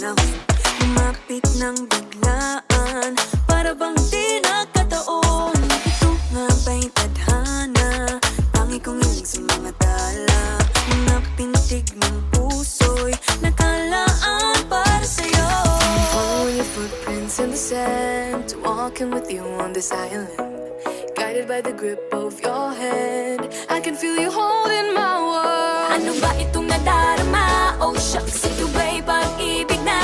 panahon, lumapit ng biglaan, para bang di nagkataon. Ito nga ba'y tadhana, tangi kong hiling sa mga tala, mga pintig ng puso'y nakalaan para sa'yo. Following your footprints in the sand, walking with you on this island, guided by the grip of your hand. I can feel you holding my world. Ano ba itong nadarama? Oh shucks, ito ba'y pag-ibig na?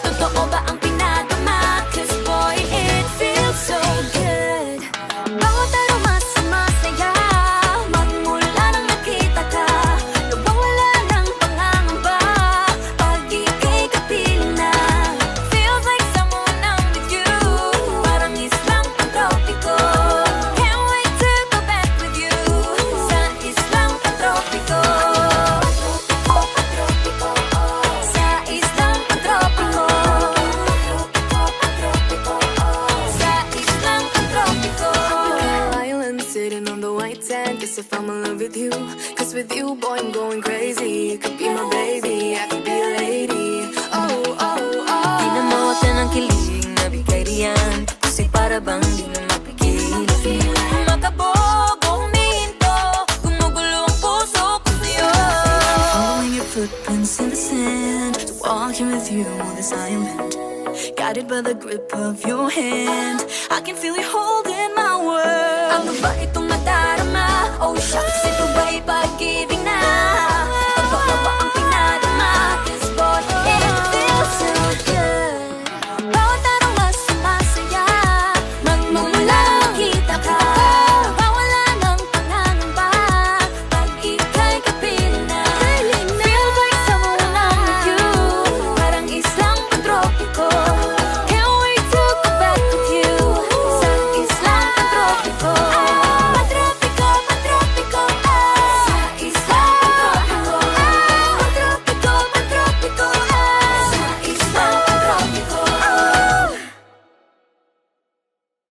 Totoo ba ang pinadama? Cause boy, it feels so good. Bawat aroma sumasaya, magmula nang nakita ka, nawawala ng pangangamba, pag ika'y kapiling na. Feels like someone I'm with you, parang islang pantropiko. Can't wait to go back with you, sa islang pantropiko. Sa islang pantropiko. Sa islang pantropiko. Island sitting on the white sand, guess if I'm in love with you. Cause with you, boy, I'm going crazy. You could be my baby, I could be a lady. Oh, oh, oh. Di na mawatan ang kilig na bigay riyan, kasi para bang di na mapigil. Makabog o humihinto, gumugulo ang puso ko sa'yo. Following your footprints in the sand, walking with you on this island, guided by the grip of your hand. I can feel you holding my world. Ano ba itong nadarama? Oh shucks, ito ba'y pag-ibig